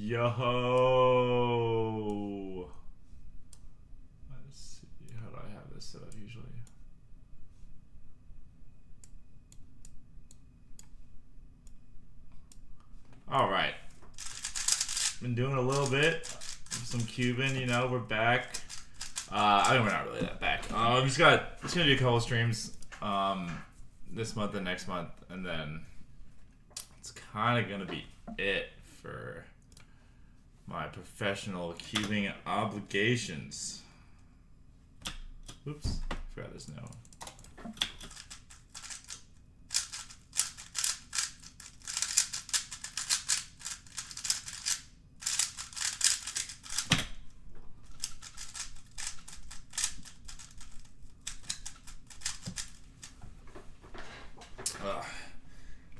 Yo. Let's see. How do I have this set up usually? All right. Been doing a little bit of some Cuban. You know, we're back. I mean, we're not really that back. Just gonna do a couple streams this month and next month, and then it's kind of gonna be it for my professional cubing obligations. Oops, forgot this note.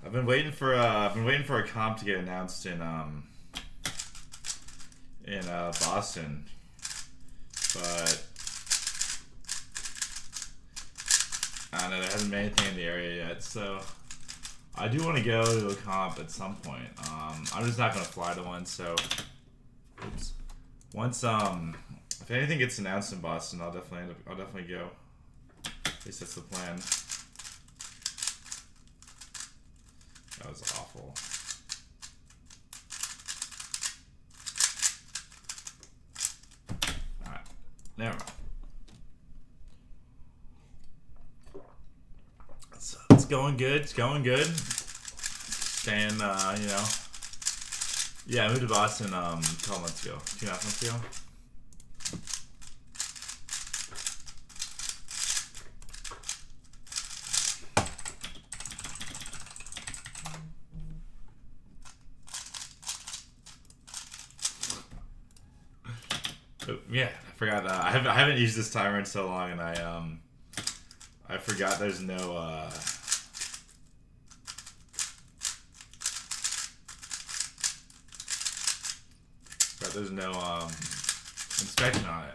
I've been waiting for a comp to get announced in Boston, but I don't know, there hasn't been anything in the area yet. So I do want to go to a comp at some point. I'm just not gonna fly to one. So, oops. Once if anything gets announced in Boston, I'll definitely go. At least that's the plan. That was awful. Alright. Never mind. So it's going good. It's going good. Staying, you know. Yeah, I moved to Boston 12 months ago. 2.5 months ago. Yeah, I forgot. I haven't used this timer in so long, and I forgot there's no inspection on it.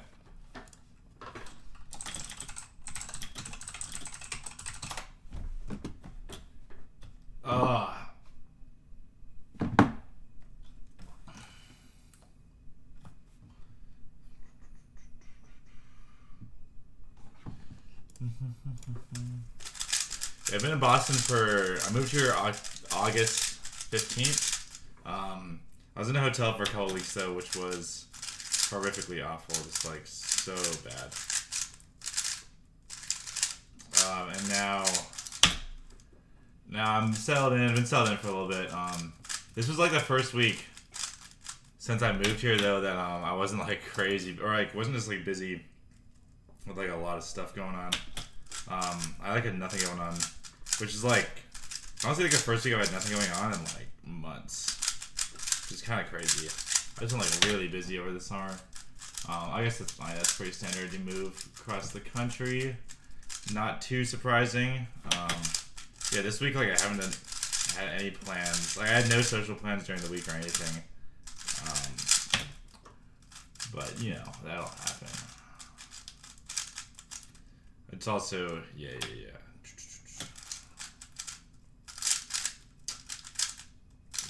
I've been in Boston I moved here August 15th. I was in a hotel for a couple weeks though, which was horrifically awful, just like so bad. And now I'm settled in. I've been settled in for a little bit. This was like the first week since I moved here though that I wasn't like crazy, or like wasn't just like busy with like a lot of stuff going on. I like had nothing going on, which is like honestly like the first week I've had nothing going on in like months, which is kind of crazy. I just been like really busy over the summer. I guess that's fine. That's pretty standard. You move across the country, not too surprising. Yeah, this week like I haven't had any plans. Like I had no social plans during the week or anything. But you know that'll happen. It's also yeah.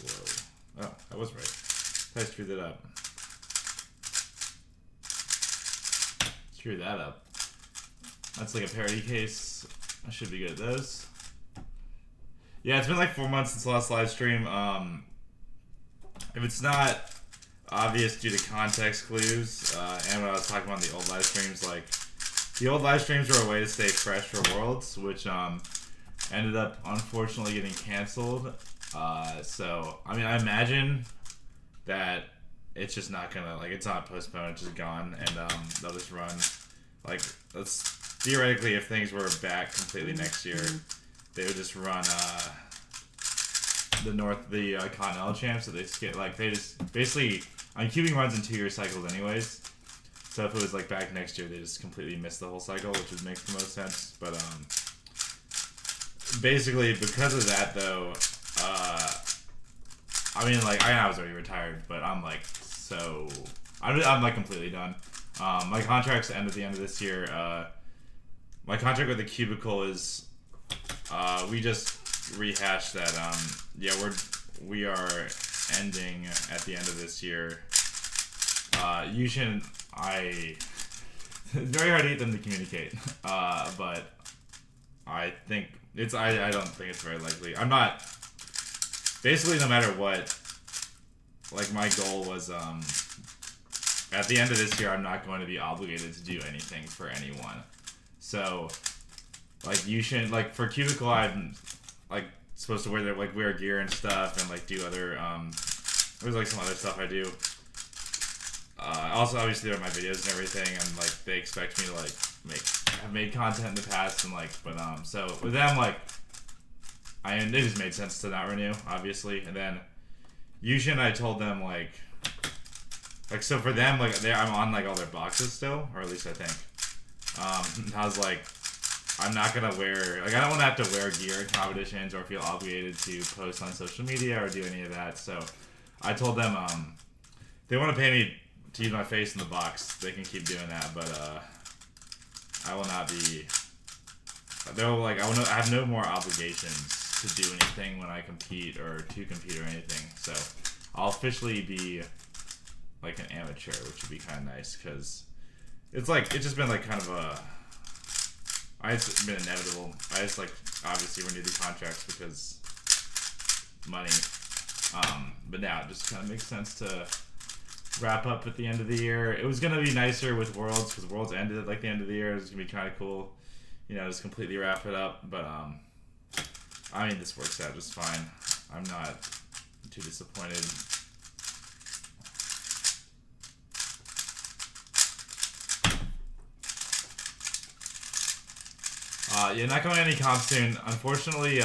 Whoa. Oh, I was right. I screwed that up. Screw that up. That's like a parody case. I should be good at those. Yeah, it's been like 4 months since the last live stream. If it's not obvious due to context clues, and what I was talking about in the old live streams, like the old live streams were a way to stay fresh for Worlds, which ended up unfortunately getting canceled. So I mean, I imagine that it's just not gonna it's not postponed, it's just gone, and they'll just run like let's theoretically if things were back completely next year, they would just run the Continental Champs. So they skip they just basically cubing runs in 2-year cycles anyways. So if it was like back next year, they just completely missed the whole cycle, which would make the most sense. But basically because of that though, I mean like I was already retired, but I'm like I'm like completely done. My contract's end at the end of this year. My contract with the Cubicle is we just rehashed that. Yeah, we are ending at the end of this year. Yushin, it's very hard to get them to communicate, but I think I don't think it's very likely. I'm not, basically no matter what, like my goal was, at the end of this year, I'm not going to be obligated to do anything for anyone. So, like Yushin, like for Cubicle, I'm like supposed to wear gear and stuff, and like do other there's like some other stuff I do. Also, obviously, there are my videos and everything, and like they expect me to like have made content in the past, and like, but so with them, like, it just made sense to not renew, obviously. And then Yushin, I told them like so for them, like I'm on like all their boxes still, or at least I think. I was like, I'm not gonna wear, like, I don't want to have to wear gear at competitions or feel obligated to post on social media or do any of that. So I told them, they want to pay me to use my face in the box, they can keep doing that, but I will not be. They'll like I have no more obligations to do anything when I compete or to compete or anything. So I'll officially be like an amateur, which would be kind of nice because it's just been like kind of a. It's been inevitable. I just like obviously renew the contracts because money. But now it just kind of makes sense to wrap up at the end of the year. It was gonna be nicer with Worlds because Worlds ended at like the end of the year. It was gonna be kind of cool, just completely wrap it up. But I mean, this works out just fine. I'm not too disappointed. Yeah, not going to any comp soon. Unfortunately,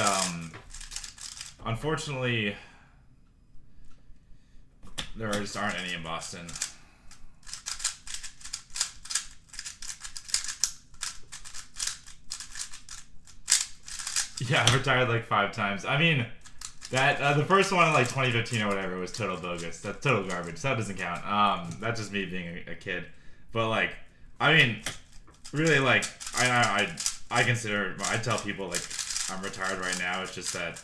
there just aren't any in Boston. Yeah, I retired like 5 times. I mean, that the first one in like 2015 or whatever was total bogus. That's total garbage. That doesn't count. That's just me being a kid. But like, I mean, really, like, I consider, I tell people like I'm retired right now. It's just that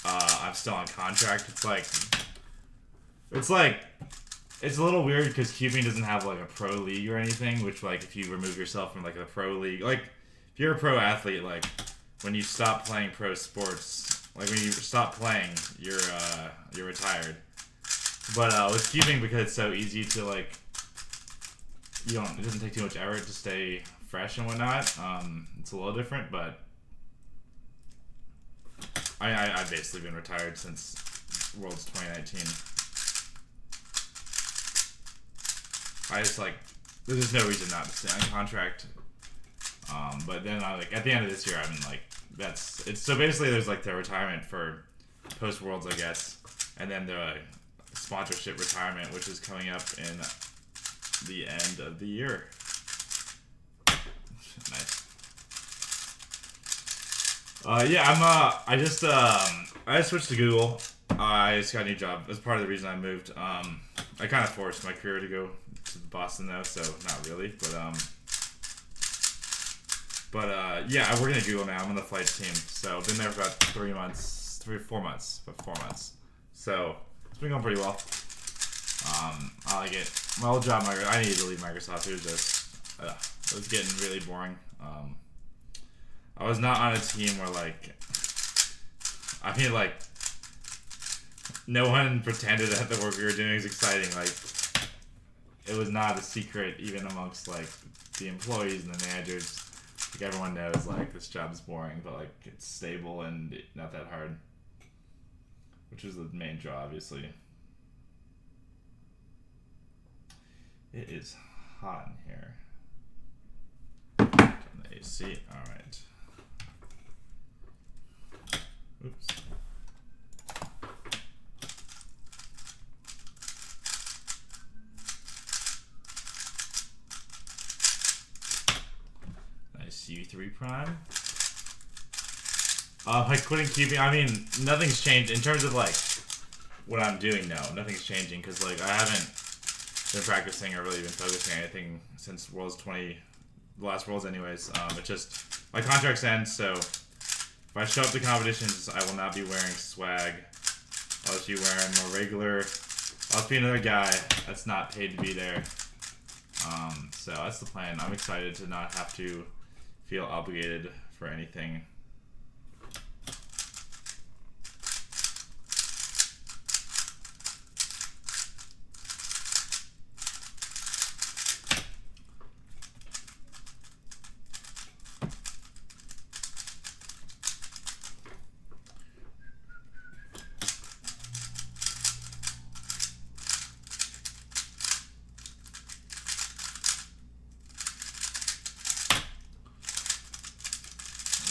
I'm still on contract. It's a little weird because cubing doesn't have like a pro league or anything. Which like if you remove yourself from like a pro league, like if you're a pro athlete, like when you stop playing pro sports, like when you stop playing, you're retired. But with cubing, because it's so easy to like, it doesn't take too much effort to stay fresh and whatnot. It's a little different, but I've basically been retired since Worlds 2019. I just like, there's just no reason not to stay on contract. But then at the end of this year, I mean, like, so basically there's like the retirement for post Worlds, I guess, and then the sponsorship retirement, which is coming up in the end of the year. Nice. Yeah, I just switched to Google. I just got a new job. That's part of the reason I moved. I kind of forced my career to go to Boston though, so not really, but yeah, I work at Google now. I'm on the flights team, so I've been there for about 4 months. So it's been going pretty well. I like it. My old job, I needed to leave Microsoft. It was getting really boring. I was not on a team where like, I mean, like, no one pretended that the work we were doing was exciting. Like, it was not a secret even amongst like the employees and the managers. Like everyone knows like this job is boring, but like it's stable and not that hard, which is the main draw, obviously. It is hot in here. Turn the AC. All right. Oops. Nice U3 prime. Like quitting keeping. I mean, nothing's changed in terms of like what I'm doing. No, nothing's changing because like I haven't been practicing or really been focusing on anything since the last Worlds anyways. It's just my contract's end, so if I show up to competitions, I will not be wearing swag. I'll just be wearing more regular. I'll just be another guy that's not paid to be there. So that's the plan. I'm excited to not have to feel obligated for anything.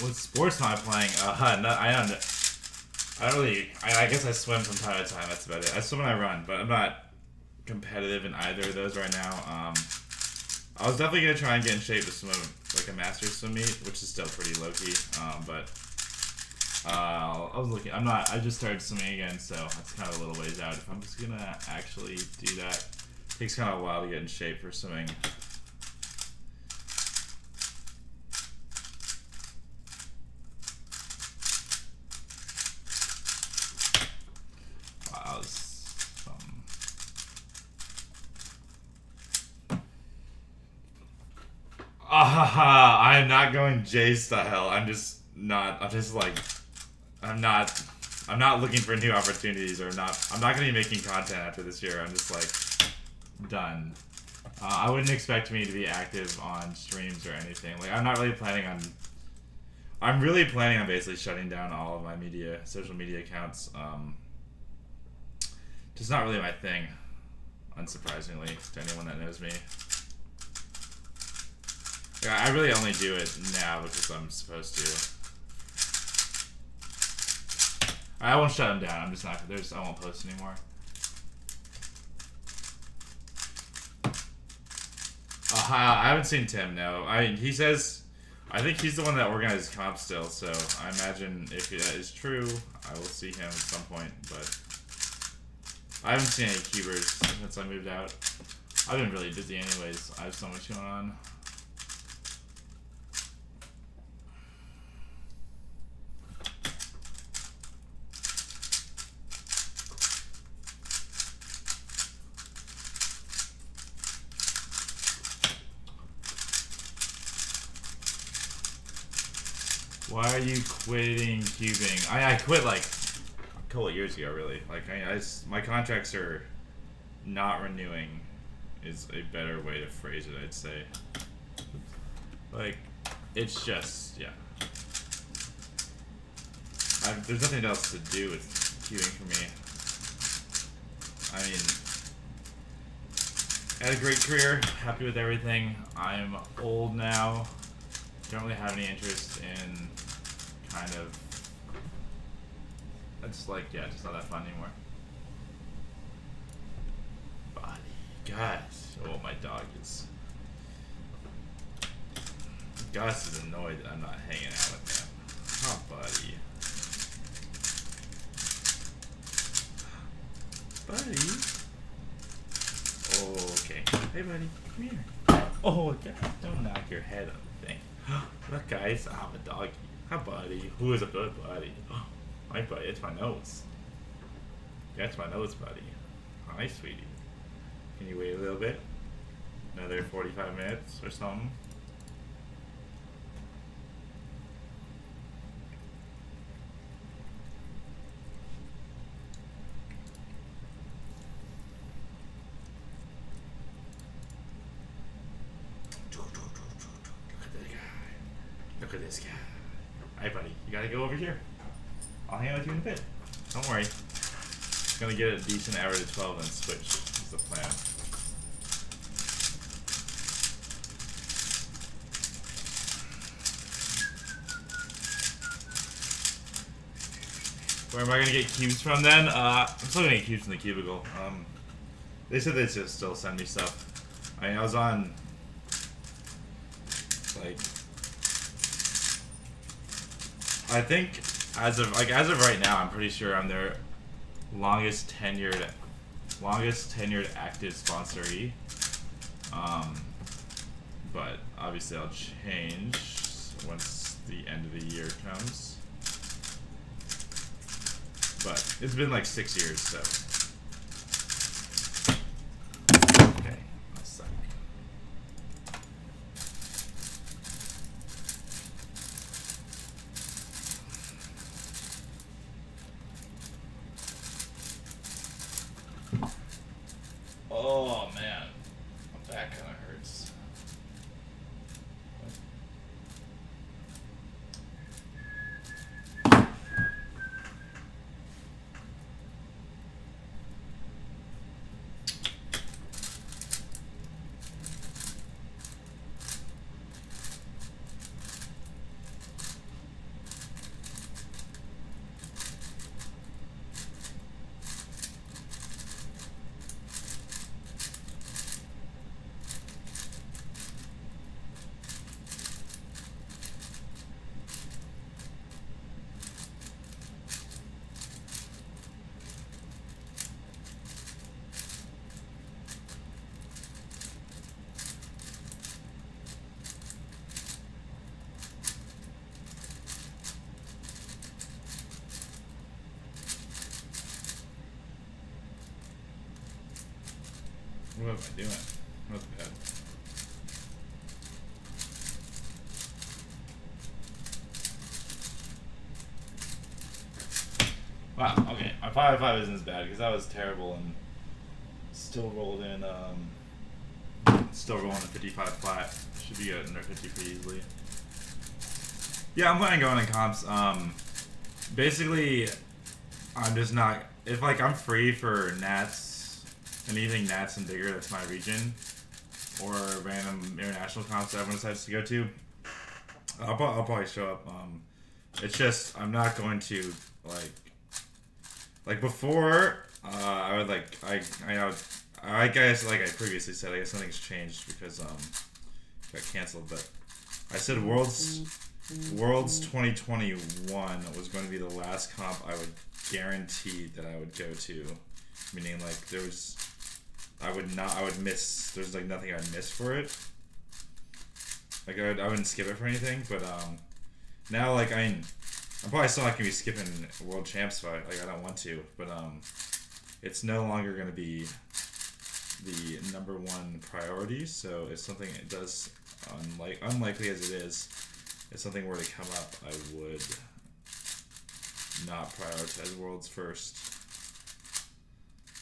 What sports am I playing? No, I don't really. I guess I swim from time to time. That's about it. I swim and I run, but I'm not competitive in either of those right now. I was definitely gonna try and get in shape to swim like a master's swim meet, which is still pretty low key. But I was looking. I'm not. I just started swimming again, so that's kind of a little ways out. If I'm just gonna actually do that, it takes kind of a while to get in shape for swimming. I'm not going J style. I'm just not. I'm not looking for new opportunities or not. I'm not going to be making content after this year. I'm just like done. I wouldn't expect me to be active on streams or anything. Like I'm not really planning on. I'm really planning on basically shutting down all of my social media accounts. Just not really my thing, unsurprisingly to anyone that knows me. Yeah, I really only do it now because I'm supposed to. I won't shut them down. I'm just not. I won't post anymore. I haven't seen Tim. No, he says. I think he's the one that organizes comp still. So I imagine if that is true, I will see him at some point. But I haven't seen any cubers since I moved out. I've been really busy anyways. I have so much going on. Why are you quitting cubing? I quit like a couple of years ago, really. Like my contracts are not renewing is a better way to phrase it, I'd say. Like, it's just, yeah. There's nothing else to do with cubing for me. I mean, I had a great career, happy with everything. I'm old now. Don't really have any interest in kind of. It's like, yeah, just not that fun anymore. Buddy, guys. Oh, my dog is. Gus is annoyed that I'm not hanging out with him. Oh, buddy. Buddy. Okay. Hey, buddy. Come here. Oh, God. Don't knock your head on the thing. Look, guys. I'm a doggy. Hi, buddy. Who is a good buddy? Hi, buddy. It's my nose. That's my nose, buddy. Hi, sweetie. Can you wait a little bit? Another 45 minutes or something? Look at this guy. Alright, buddy. You gotta go over here. I'll hang out with you in a bit. Don't worry. Gonna get a decent average of 12 and switch is the plan. Where am I gonna get cubes from then? I'm still gonna get cubes from the Cubicle. They said they'd just still send me stuff. I mean, I was on like I think as of right now, I'm pretty sure I'm their longest tenured active sponsoree. But obviously I'll change once the end of the year comes. But it's been like 6 years, so. Okay, I'll suck. Oh man, my back kind of hurts. What am I doing? That's bad. Wow, okay. My 5-5 isn't as bad because that was terrible and still rolled in, still rolling a 55 flat. Should be good under 50 pretty easily. Yeah, I'm planning on going in comps. Basically, I'm just not, if like I'm free for Nats, anything Nats and bigger that's my region, or random international comps that everyone decides to go to, I'll probably show up. It's just, I'm not going to, like before, I would like, I guess, like I previously said, I guess something's changed because, got canceled, but I said Worlds 2021 was going to be the last comp I would guarantee that I would go to, meaning like I would miss, there's like nothing I'd miss for it. Like I wouldn't skip it for anything, but now like I'm probably still not gonna be skipping World Champs fight. Like I don't want to, but it's no longer gonna be the #1 priority. So if something it does unlikely as it is, if something were to come up, I would not prioritize Worlds first.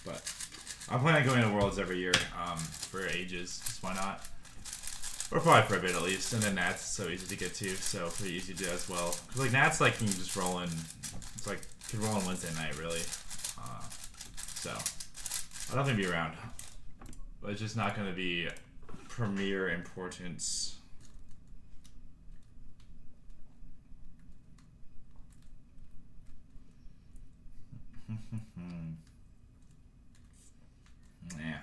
But I'm planning on going to Worlds every year for ages. Just why not? Or probably for a bit at least. And then Nats is so easy to get to, so pretty easy to do as well. Because like Nats, like you can just roll in. It's like you could roll on Wednesday night really. So I'll definitely be around, but it's just not going to be premier importance. Yeah.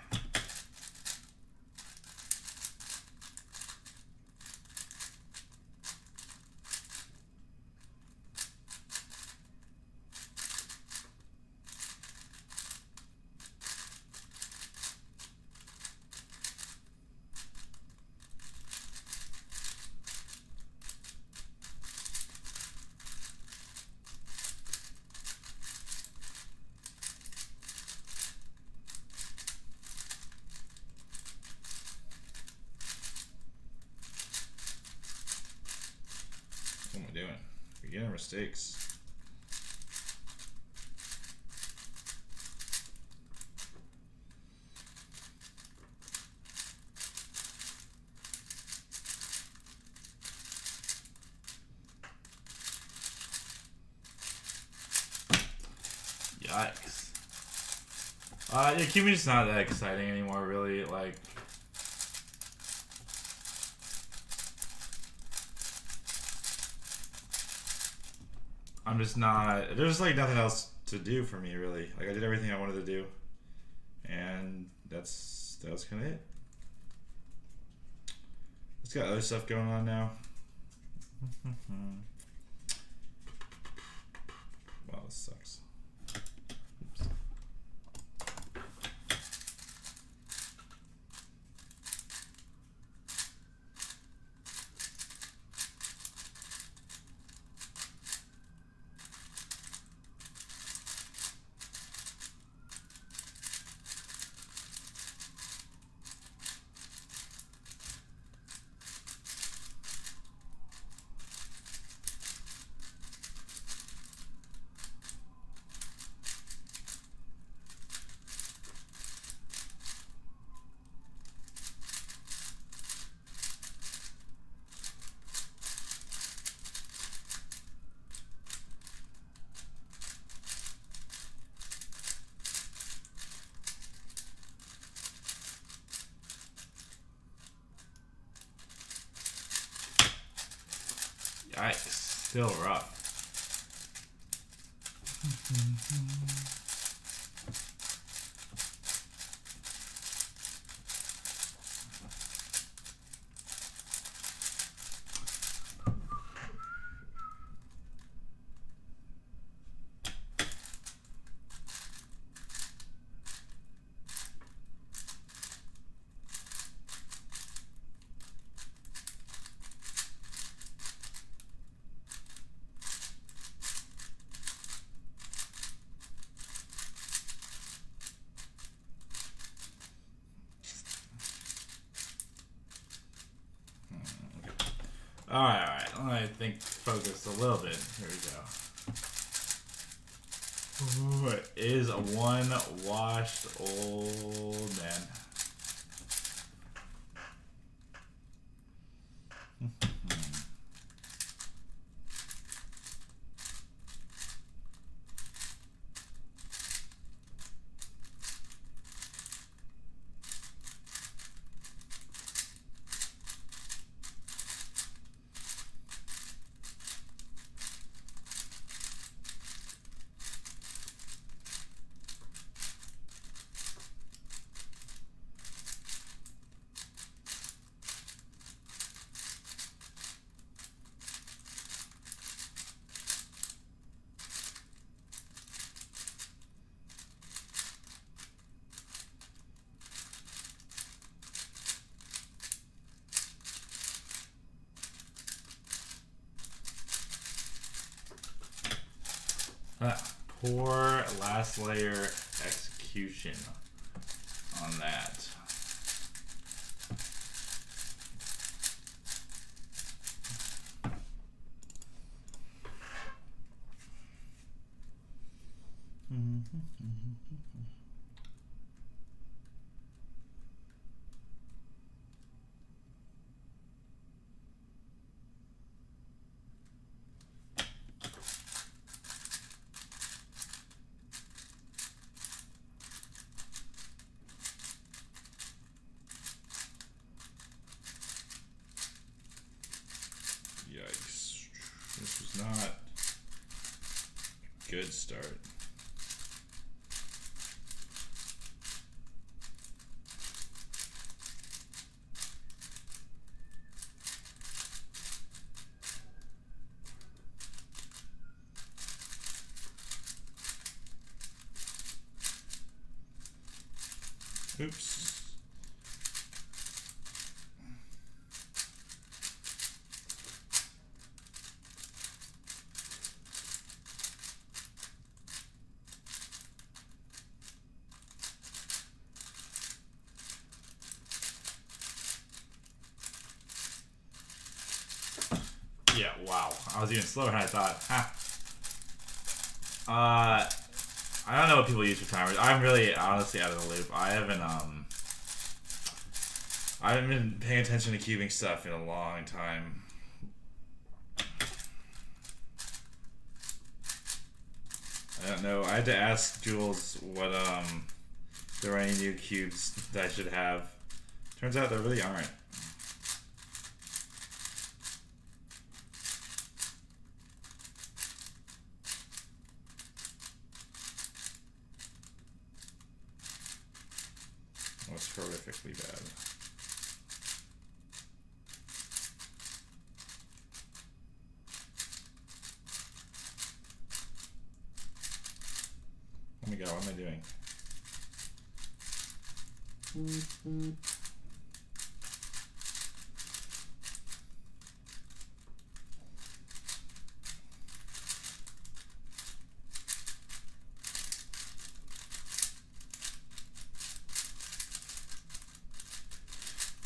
What am I doing? Beginner mistakes. Yikes. Yeah, Cubicle's not that exciting anymore, really. Like, I'm just not. There's like nothing else to do for me, really. Like, I did everything I wanted to do, and that was kind of it. It's got other stuff going on now. Wow, this sucks. Oops. Still rough. Alright. I think focus a little bit. Here we go. Ooh, it is a one washed old man. Poor last layer execution on that. Yikes. This was not a good start. Oops. Yeah, wow. I was even slower than I thought. Ha. I don't know what people use for timers. I'm really honestly out of the loop. I haven't been paying attention to cubing stuff in a long time. I don't know. I had to ask Jules what there are any new cubes that I should have. Turns out there really aren't. Was horrifically bad. Oh my god, what am I doing?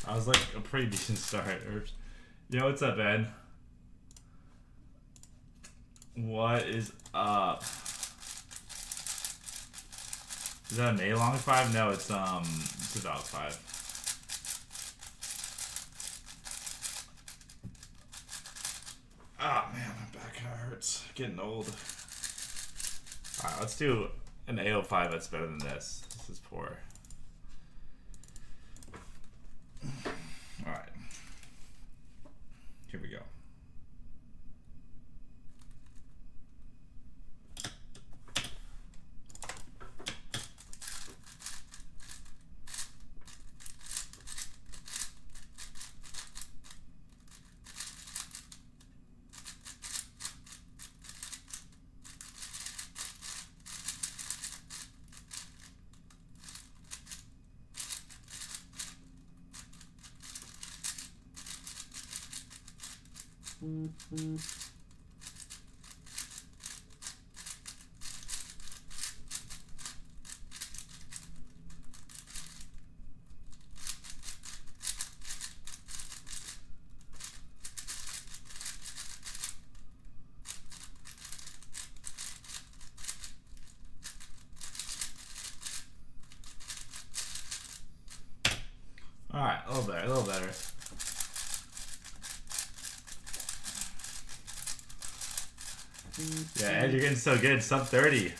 I was like a pretty decent start. Yo, what's up, Ben? What is up? Is that an A long 5? No, it's about 5. Ah, man, my back kind of hurts. Getting old. Alright, let's do an AO5 that's better than this. This is poor. Alright. Here we go. Alright, a little better, a little better. Yeah, Ed, you're getting so good. Sub 30.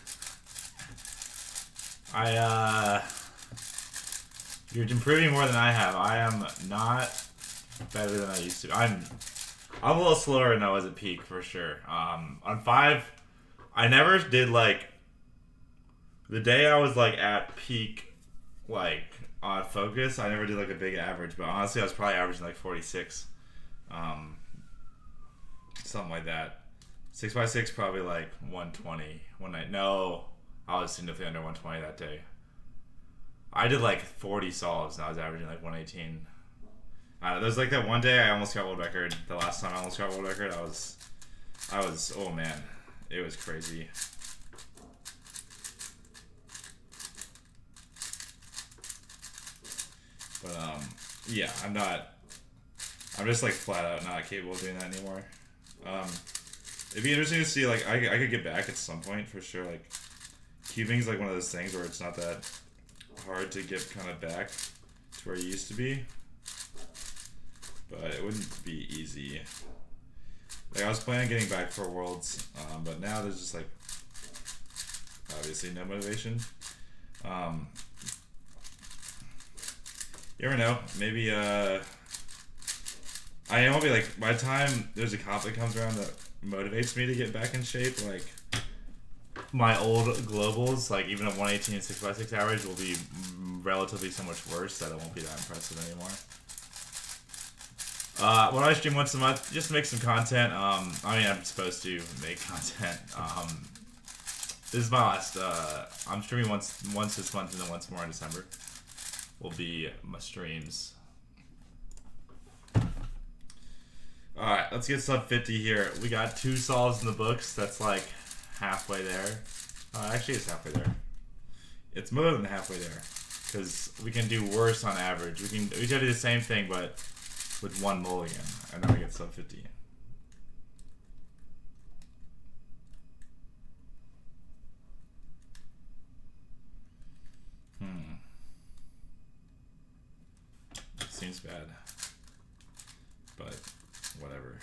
You're improving more than I have. I am not better than I used to. I'm a little slower than I was at peak for sure. On 5, I never did like the day I was like at peak, like on focus. I never did like a big average, but honestly, I was probably averaging like 46, something like that. 6x6 probably like 120 one night. No, I was significantly under 120 that day. I did like 40 solves and I was averaging like 118. There's like that one day I almost got world record. The last time I almost got world record, I was, oh man, it was crazy. But yeah, I'm just like flat out not capable of doing that anymore. It'd be interesting to see, like, I could get back at some point for sure. Like, cubing is like one of those things where it's not that hard to get kind of back to where you used to be, but it wouldn't be easy. Like, I was planning on getting back for Worlds, but now there's just like obviously no motivation. You never know. Maybe I won't be like, by the time there's a comp that comes around that motivates me to get back in shape, like my old globals, like even a 118 and 6x6 average will be relatively so much worse that it won't be that impressive anymore. When I stream once a month, just to make some content. I mean, I'm supposed to make content. This is my last. I'm streaming once this month and then once more in December. Will be my streams. Alright, let's get sub 50 here. We got 2 solves in the books. That's like halfway there. Actually, it's halfway there. It's more than halfway there. Because we can do worse on average. We can do the same thing, but with 1 mulligan. And then we get sub 50. Seems bad, but whatever.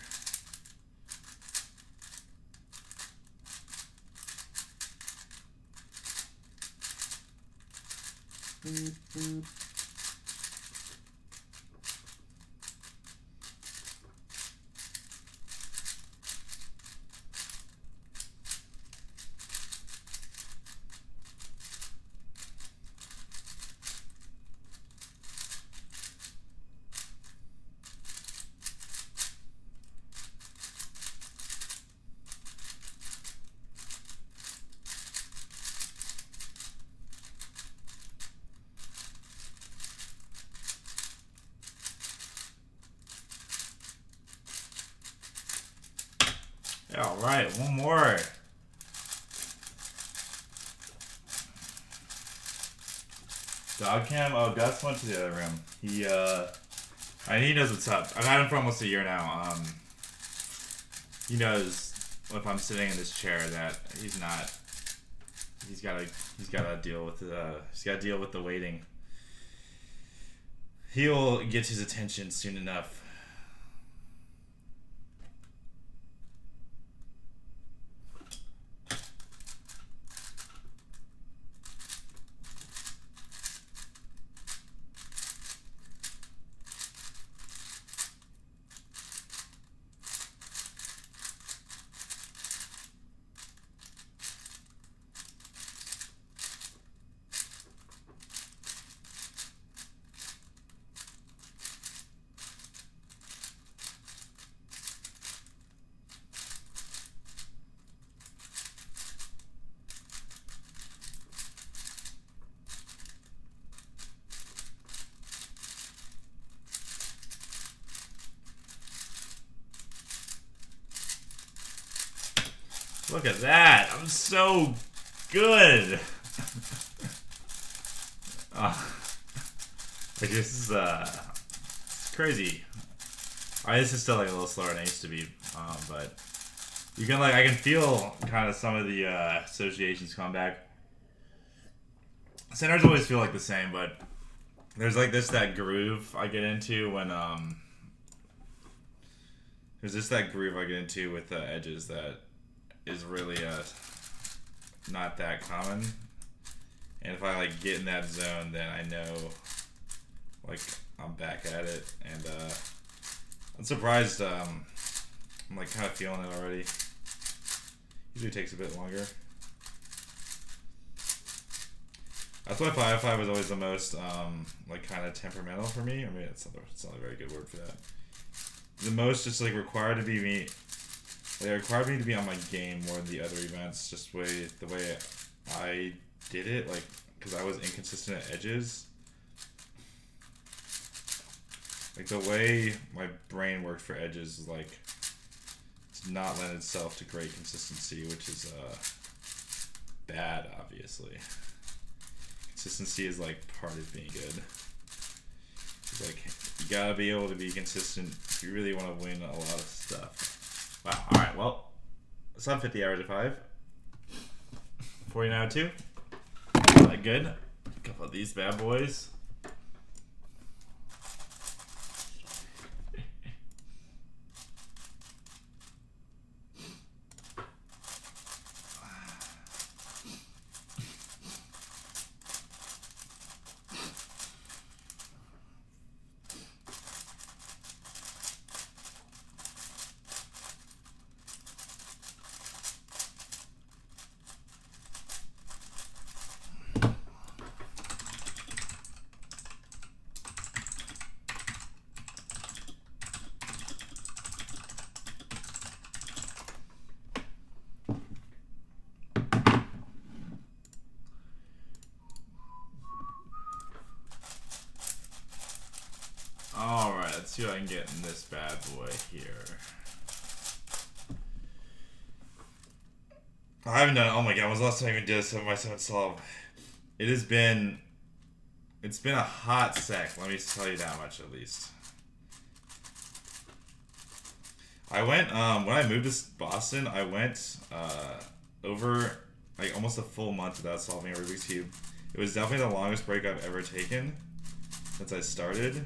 All right, one more. Dog cam. Oh, Gus went to the other room. He knows what's up. I've had him for almost a year now. He knows if I'm sitting in this chair that he's not. He's gotta deal with the waiting. He'll get his attention soon enough. Look at that. I'm so good. Like this is it's crazy. Alright, this is still like a little slower than it used to be, but you can like I can feel kind of some of the associations come back. Centers always feel like the same, but there's like that groove I get into when there's just that groove I get into with the edges that is really not that common. And if I like get in that zone, then I know like I'm back at it, and I'm surprised I'm like kind of feeling it already. Usually takes a bit longer. That's why 5-5 was always the most like kind of temperamental for me. I mean, it's not a very good word for that. The most just like required to be me. Like, it required me to be on my game more than the other events. Just the way I did it, like because I was inconsistent at edges. Like the way my brain worked for edges is like it's not lend itself to great consistency, which is bad, obviously. Consistency is like part of being good. It's like you gotta be able to be consistent if you really want to win a lot of stuff. Wow. All right. Well, sub 50 average of 5. 49 out of 2. Not good. A couple of these bad boys. Alright, let's see what I can get in this bad boy here. I haven't done, oh my god, when was the last time I even did a 7x7 solve? It's been a hot sec, let me tell you that much at least. I went, when I moved to Boston, I went over like almost a full month without solving a Rubik's Cube. It was definitely the longest break I've ever taken since I started.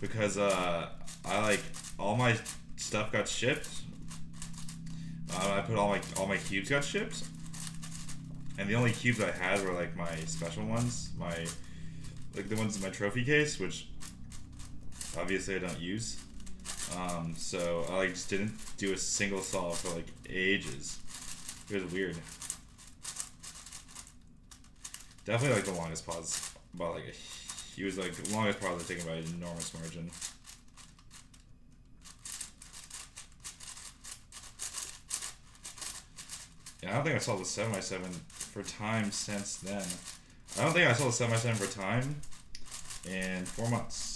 Because I like all my stuff got shipped. I put all my cubes got shipped, and the only cubes I had were like my special ones, like the ones in my trophy case, which obviously I don't use. So I like just didn't do a single solve for like ages. It was weird. Definitely like the longest pause, about like he was like the longest pause I've taken by an enormous margin. Yeah, I don't think I saw the 7x7 for time since then. I don't think I saw the 7x7 for time in 4 months.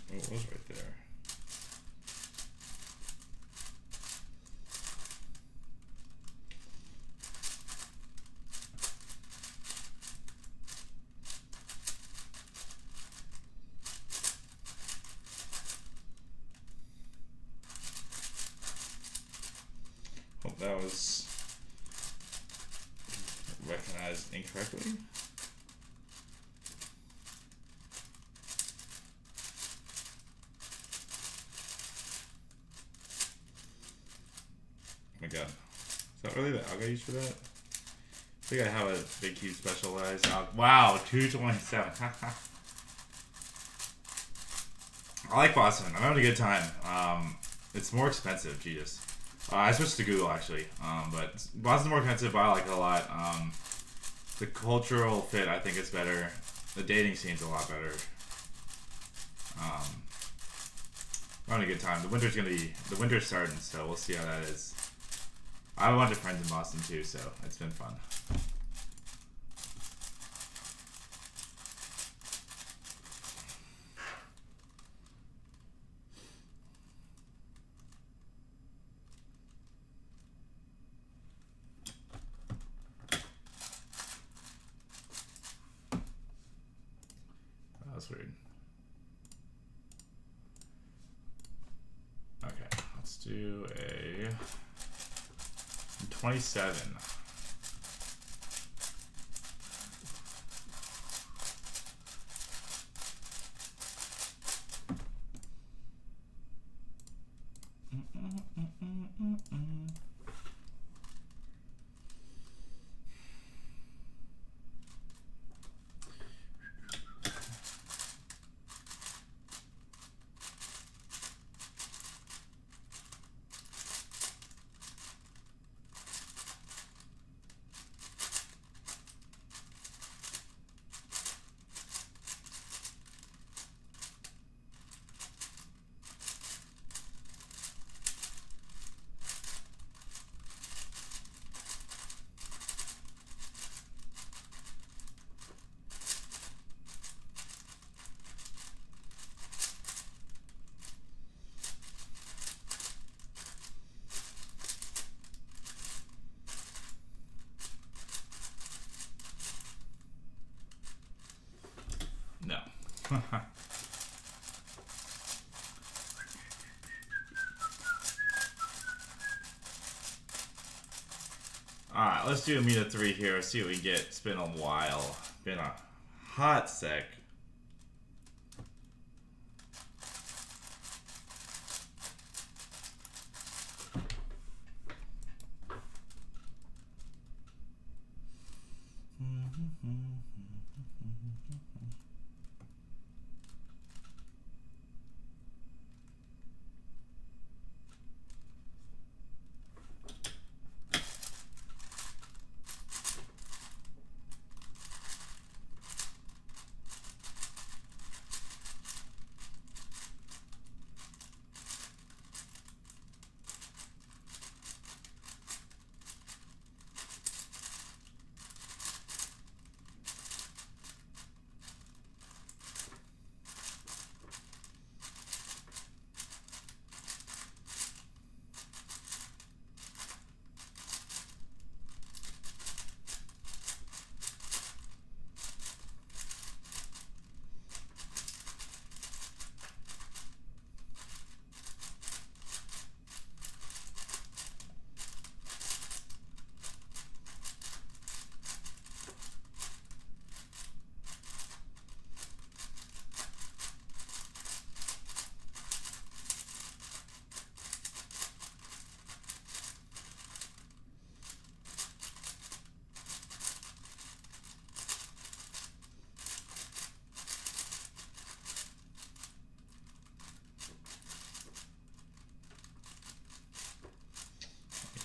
It was right there. Hope that was recognized incorrectly. Oh my god. really the algo used for that? I think I have a big cube specialized. Wow, 227. I like Boston. I'm having a good time. It's more expensive, Jesus. I switched to Google actually, but Boston's more expensive, but I like it a lot. The cultural fit, I think, is better. The dating scene's a lot better. I'm having a good time. The winter's starting, so we'll see how that is. I have a bunch of friends in Boston too, so it's been fun. That's weird. Okay, let's do a 27. No. Alright, let's do a meet of 3 here. See what we get. It's been a while. Been a hot sec.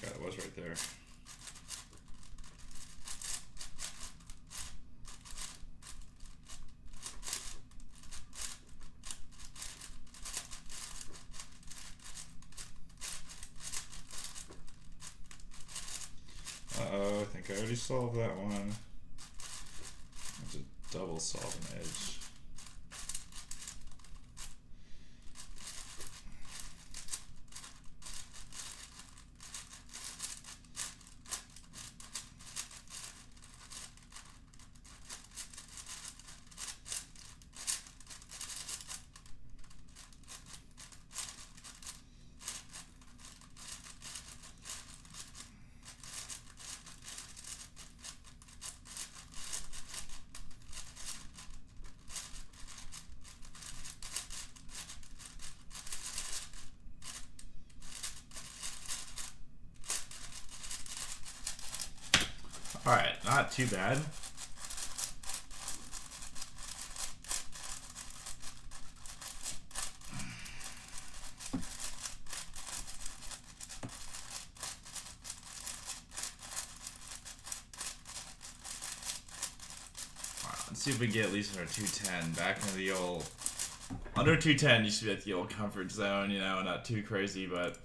God, it was right there. Uh-oh, I think I already solved that one. I have to double solve an edge. Alright, not too bad. Let's see if we get at least under 210. Back into the old... Under 210 used to be like the old comfort zone, you know, not too crazy, but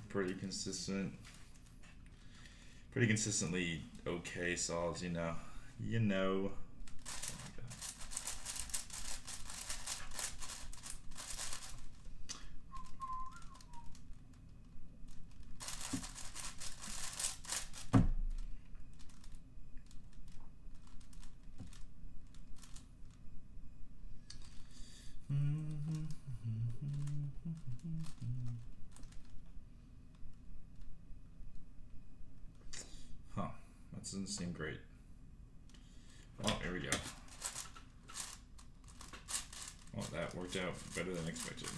pretty consistent. Pretty consistently okay solves, you know. You know. Huh. That doesn't seem great. Oh, here we go. Oh, that worked out better than expected.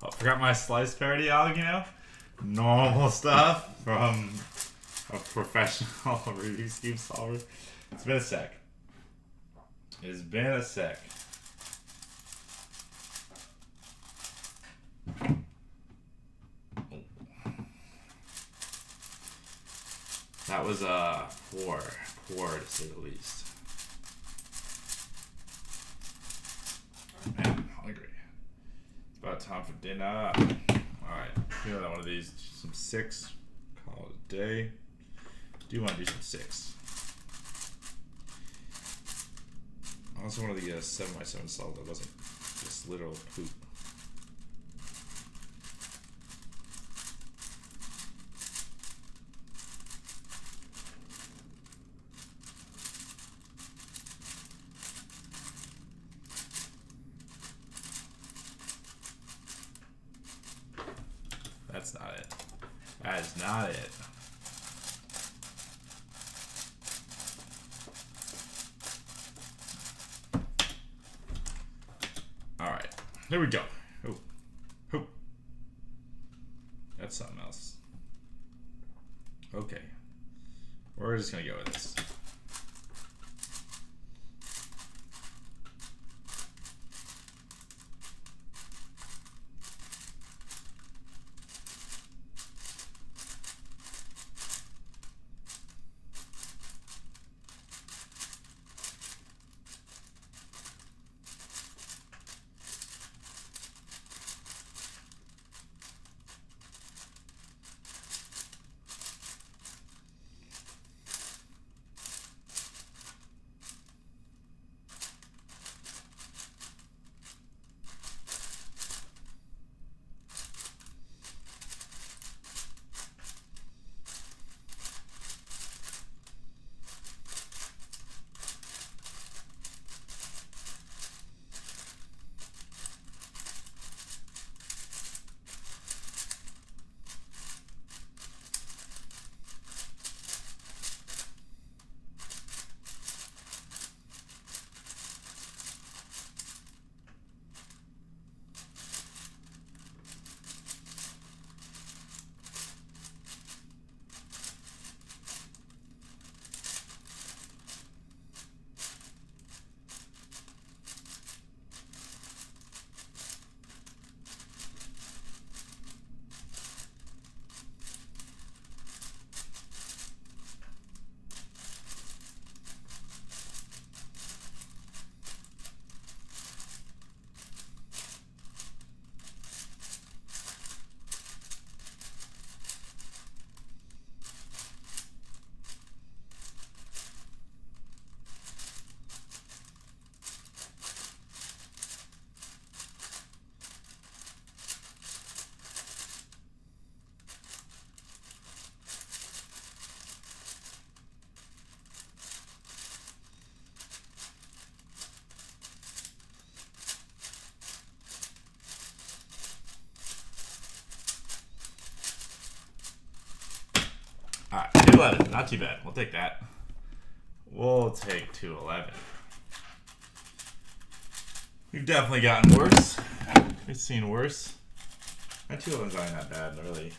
Oh, forgot my slice parody, you know? Normal stuff from a professional Rubik's Cube solver. It's been a sec. It's been a sec. That was poor to say the least. Man, I'm hungry. It's about time for dinner. Alright, you know that one of these, some 6. Call it a day. Do want to do some 6. I also wanted to get a 7x7 solve that wasn't just literal poop. That's not it. That is not it. Alright. There we go. Oh. Oh. That's something else. Okay. We're just gonna go with this. 211. Not too bad. We'll take that. We'll take 211. We've definitely gotten worse. We've seen worse. That 211's not that bad, really.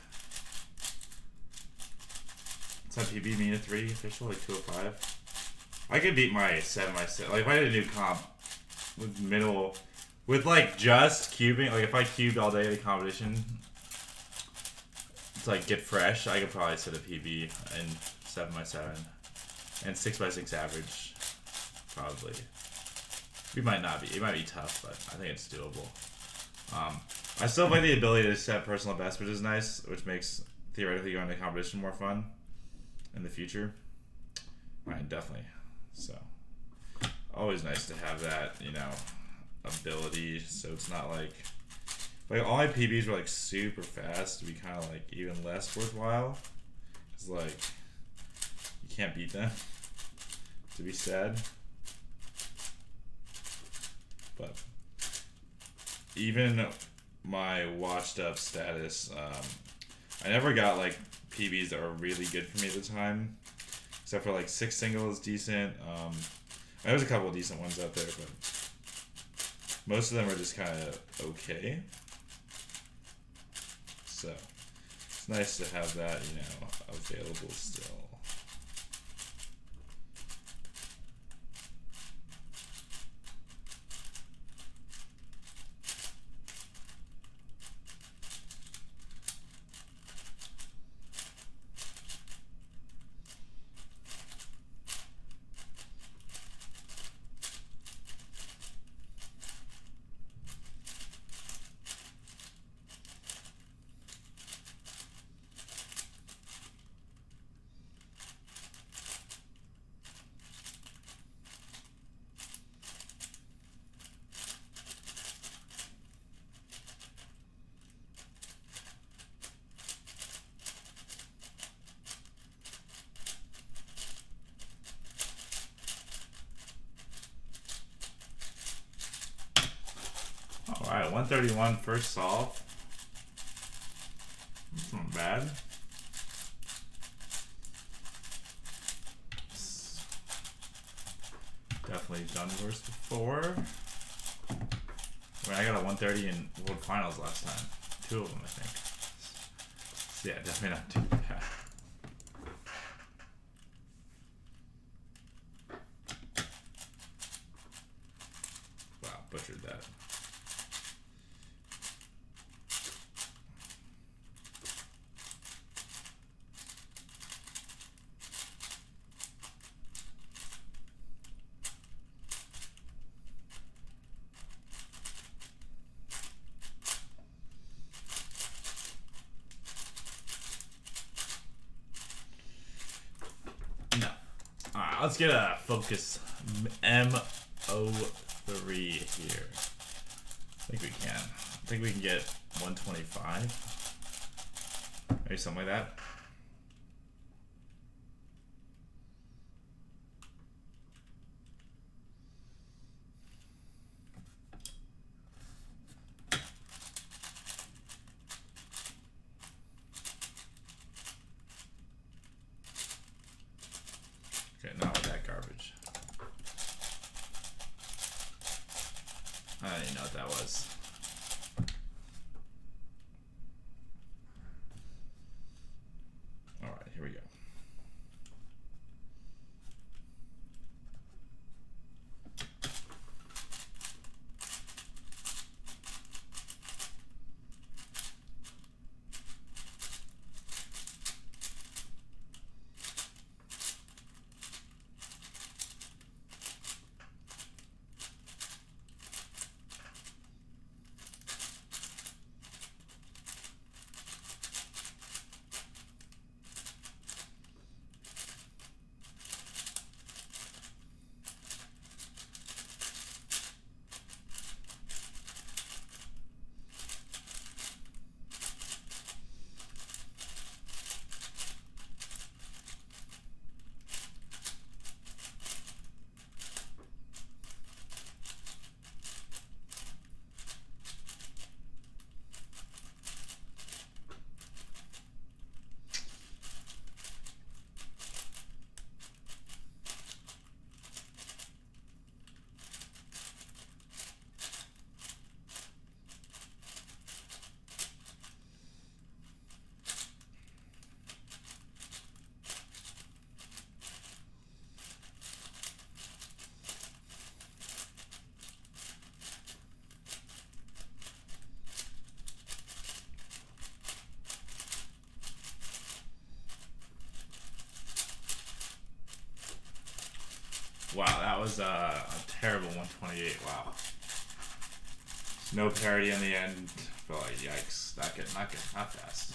It's on PB mean a 3. They're still like 205. I could beat my 7 by 6. Like if I did a new comp with middle, with like just cubing, like if I cubed all day at a competition to like get fresh, I could probably set a PB and 7 by 7 and 6 by 6 average, probably. We might not be. It might be tough, but I think it's doable. I still like the ability to set personal best, which is nice, which makes theoretically going to competition more fun in the future. Right, definitely. So, always nice to have that, you know, ability. So it's not like all my PBs were like super fast to be kind of like even less worthwhile. It's like you can't beat them. To be sad. But even my washed up status, I never got like PBs that were really good for me at the time, except for like 6 single is decent. There's a couple of decent ones out there, but most of them are just kind of okay. So it's nice to have that, you know, available still. Alright, 131 first solve. That's not bad. Definitely done worse before. I mean, I got a 130 in World Finals last time. 2 of them, I think. So yeah, definitely not too bad. Wow, butchered that. Let's get a focus M03 here. I think we can. I think we can get 125. Maybe something like that. Okay, not with that garbage. I don't even know what that was. Alright, here we go. that was a terrible 128. Wow. No parity in the end. Oh, yikes. Not good, not fast.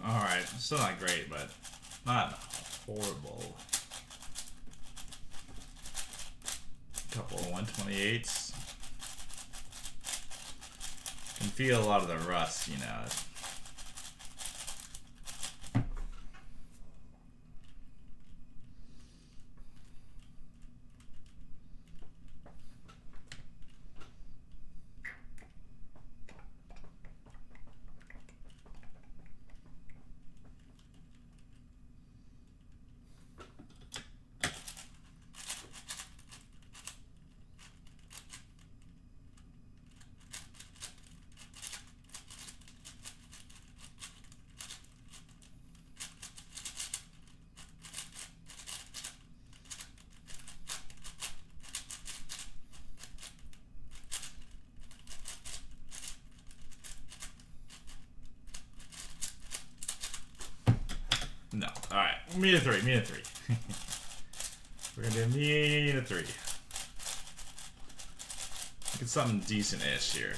Alright, still not great, but not horrible. Couple of 128s. Can feel a lot of the rust, you know. No. Alright. Me to 3. Me to 3. We're gonna do me to 3. Get something decent-ish here.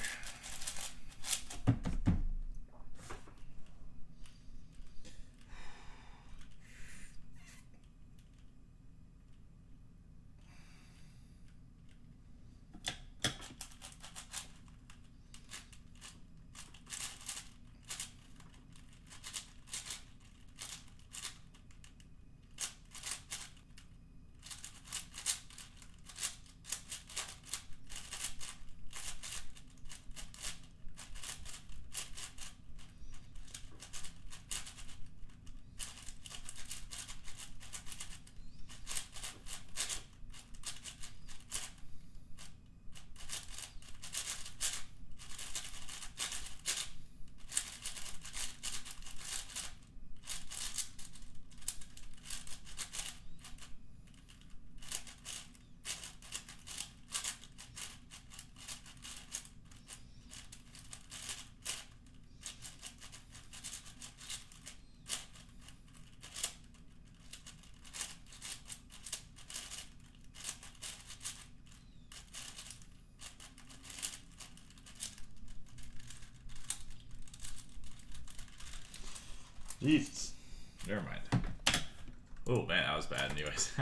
Jesus. Never mind. Oh, man, that was bad anyways.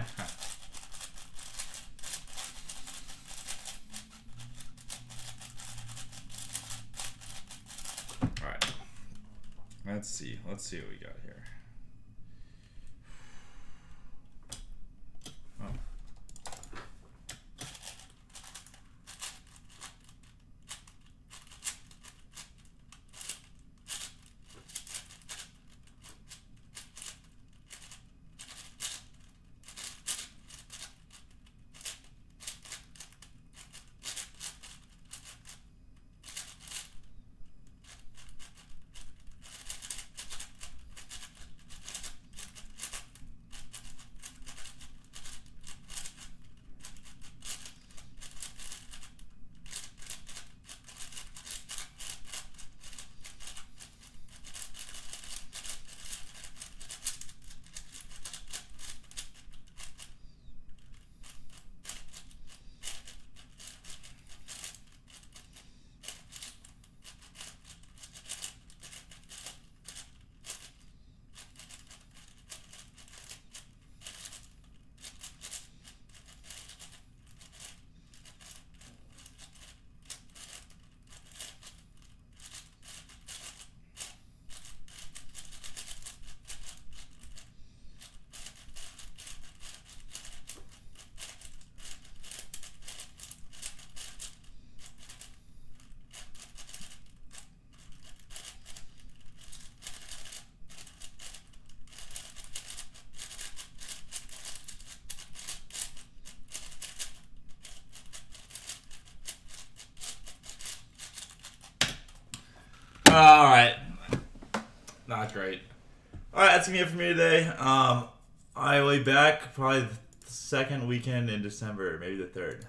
Alright. Let's see. Let's see what we got here. Oh. That's great. All right, that's gonna be it for me today. I will be back probably the second weekend in December, maybe the third.